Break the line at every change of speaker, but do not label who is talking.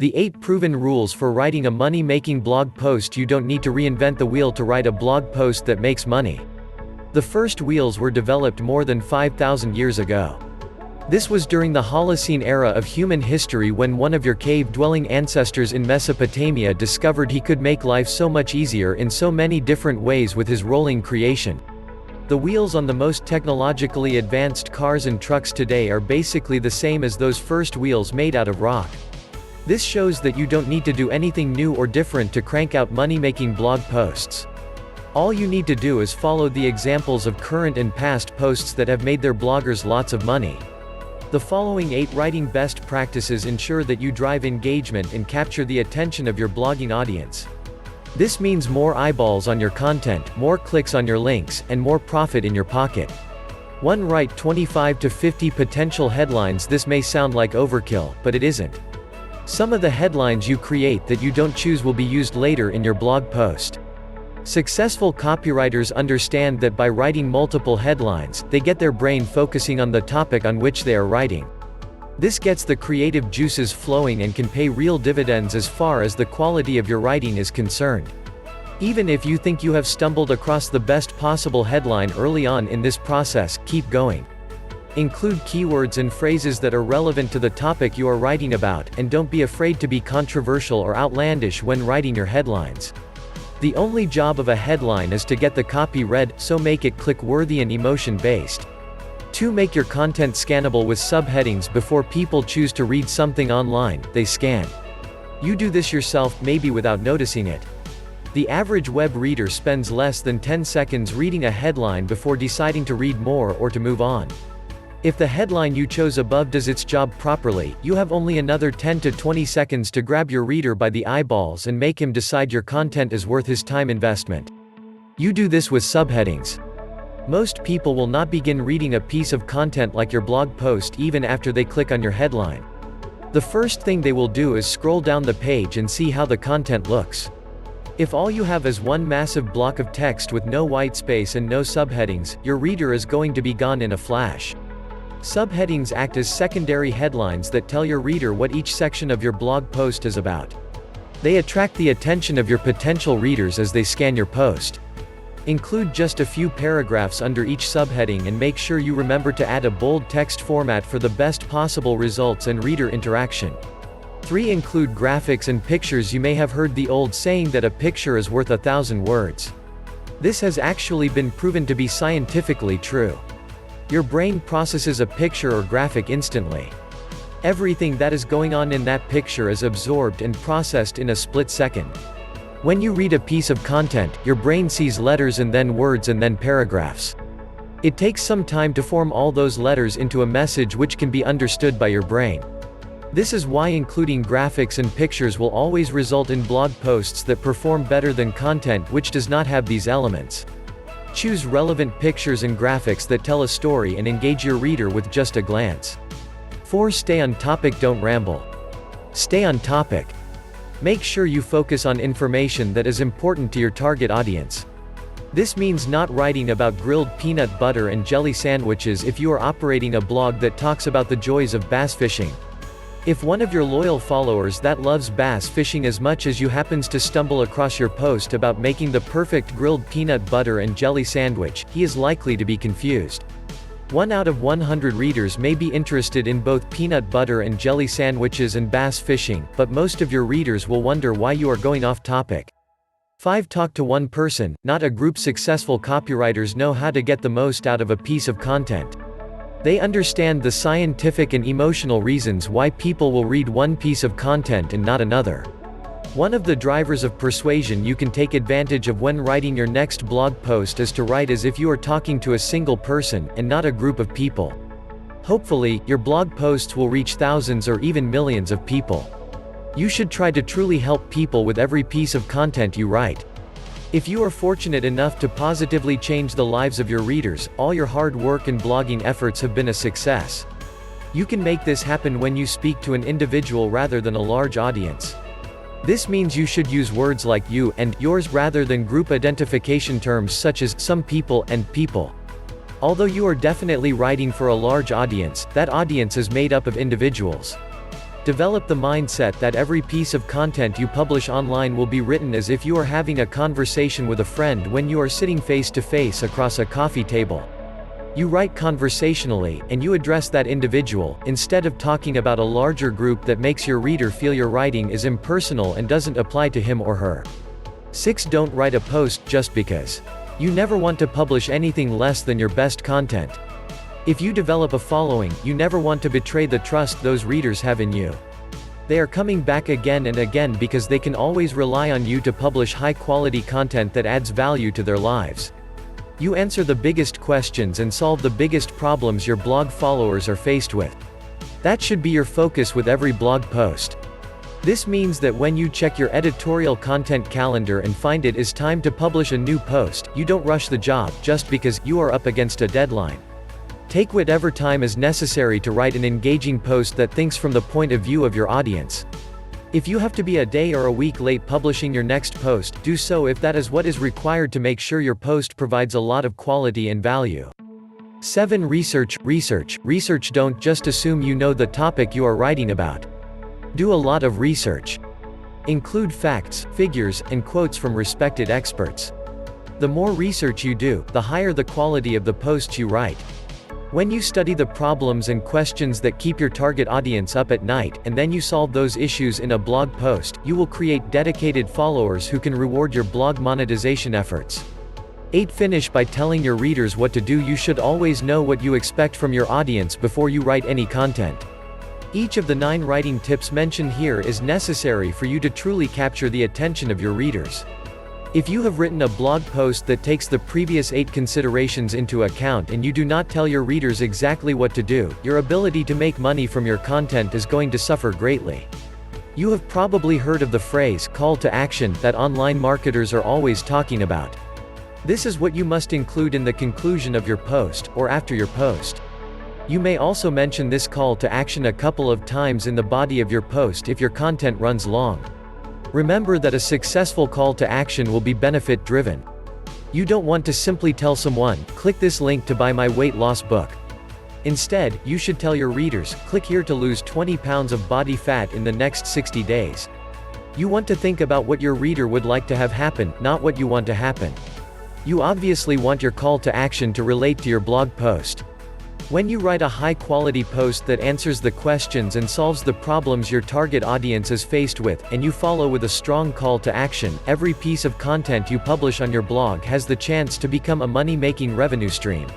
The 8 proven rules for writing a money-making blog post. You don't need to reinvent the wheel to write a blog post that makes money. The first wheels were developed more than 5,000 years ago. This was during the Holocene era of human history, when one of your cave-dwelling ancestors in Mesopotamia discovered he could make life so much easier in so many different ways with his rolling creation. The wheels on the most technologically advanced cars and trucks today are basically the same as those first wheels made out of rock. This shows that you don't need to do anything new or different to crank out money-making blog posts. All you need to do is follow the examples of current and past posts that have made their bloggers lots of money. The following 8 writing best practices ensure that you drive engagement and capture the attention of your blogging audience. This means more eyeballs on your content, more clicks on your links, and more profit in your pocket. 1. Write 25 to 50 potential headlines. This may sound like overkill, but it isn't. Some of the headlines you create that you don't choose will be used later in your blog post. Successful copywriters understand that by writing multiple headlines, they get their brain focusing on the topic on which they are writing. This gets the creative juices flowing and can pay real dividends as far as the quality of your writing is concerned. Even if you think you have stumbled across the best possible headline early on in this process, keep going. Include keywords and phrases that are relevant to the topic you are writing about, and don't be afraid to be controversial or outlandish when writing your headlines. The only job of a headline is to get the copy read, so make it click-worthy and emotion-based. 2. Make your content scannable with subheadings. Before people choose to read something online, they scan. You do this yourself, maybe without noticing it. The average web reader spends less than 10 seconds reading a headline before deciding to read more or to move on. If the headline you chose above does its job properly, you have only another 10 to 20 seconds to grab your reader by the eyeballs and make him decide your content is worth his time investment. You do this with subheadings. Most people will not begin reading a piece of content like your blog post even after they click on your headline. The first thing they will do is scroll down the page and see how the content looks. If all you have is one massive block of text with no white space and no subheadings, your reader is going to be gone in a flash. Subheadings act as secondary headlines that tell your reader what each section of your blog post is about. They attract the attention of your potential readers as they scan your post. Include just a few paragraphs under each subheading and make sure you remember to add a bold text format for the best possible results and reader interaction. 3. Include graphics and pictures. You may have heard the old saying that a picture is worth 1,000 words. This has actually been proven to be scientifically true. Your brain processes a picture or graphic instantly. Everything that is going on in that picture is absorbed and processed in a split second. When you read a piece of content, your brain sees letters and then words and then paragraphs. It takes some time to form all those letters into a message which can be understood by your brain. This is why including graphics and pictures will always result in blog posts that perform better than content which does not have these elements. Choose relevant pictures and graphics that tell a story and engage your reader with just a glance. 4. Stay on topic. Don't ramble. Stay on topic. Make sure you focus on information that is important to your target audience. This means not writing about grilled peanut butter and jelly sandwiches if you are operating a blog that talks about the joys of bass fishing. If one of your loyal followers that loves bass fishing as much as you happens to stumble across your post about making the perfect grilled peanut butter and jelly sandwich, he is likely to be confused. 1 out of 100 readers may be interested in both peanut butter and jelly sandwiches and bass fishing, but most of your readers will wonder why you are going off topic. 5. Talk to one person, not a group. Successful copywriters know how to get the most out of a piece of content. They understand the scientific and emotional reasons why people will read one piece of content and not another. One of the drivers of persuasion you can take advantage of when writing your next blog post is to write as if you are talking to a single person, and not a group of people. Hopefully, your blog posts will reach thousands or even millions of people. You should try to truly help people with every piece of content you write. If you are fortunate enough to positively change the lives of your readers, all your hard work and blogging efforts have been a success. You can make this happen when you speak to an individual rather than a large audience. This means you should use words like you and yours rather than group identification terms such as some people and people. Although you are definitely writing for a large audience, that audience is made up of individuals. Develop the mindset that every piece of content you publish online will be written as if you are having a conversation with a friend when you are sitting face to face across a coffee table. You write conversationally, and you address that individual, instead of talking about a larger group that makes your reader feel your writing is impersonal and doesn't apply to him or her. 6. Don't write a post just because. You never want to publish anything less than your best content. If you develop a following, you never want to betray the trust those readers have in you. They are coming back again and again because they can always rely on you to publish high-quality content that adds value to their lives. You answer the biggest questions and solve the biggest problems your blog followers are faced with. That should be your focus with every blog post. This means that when you check your editorial content calendar and find it is time to publish a new post, you don't rush the job just because you are up against a deadline. Take whatever time is necessary to write an engaging post that thinks from the point of view of your audience. If you have to be a day or a week late publishing your next post, do so if that is what is required to make sure your post provides a lot of quality and value. 7. Research. Don't just assume you know the topic you are writing about. Do a lot of research. Include facts, figures, and quotes from respected experts. The more research you do, the higher the quality of the posts you write. When you study the problems and questions that keep your target audience up at night, and then you solve those issues in a blog post, you will create dedicated followers who can reward your blog monetization efforts. 8. Finish by telling your readers what to do. You should always know what you expect from your audience before you write any content. Each of the 9 writing tips mentioned here is necessary for you to truly capture the attention of your readers. If you have written a blog post that takes the previous 8 considerations into account and you do not tell your readers exactly what to do, your ability to make money from your content is going to suffer greatly. You have probably heard of the phrase, call to action, that online marketers are always talking about. This is what you must include in the conclusion of your post, or after your post. You may also mention this call to action a couple of times in the body of your post if your content runs long. Remember that a successful call to action will be benefit-driven. You don't want to simply tell someone, click this link to buy my weight loss book. Instead, you should tell your readers, click here to lose 20 pounds of body fat in the next 60 days. You want to think about what your reader would like to have happen, not what you want to happen. You obviously want your call to action to relate to your blog post. When you write a high-quality post that answers the questions and solves the problems your target audience is faced with, and you follow with a strong call to action, every piece of content you publish on your blog has the chance to become a money-making revenue stream.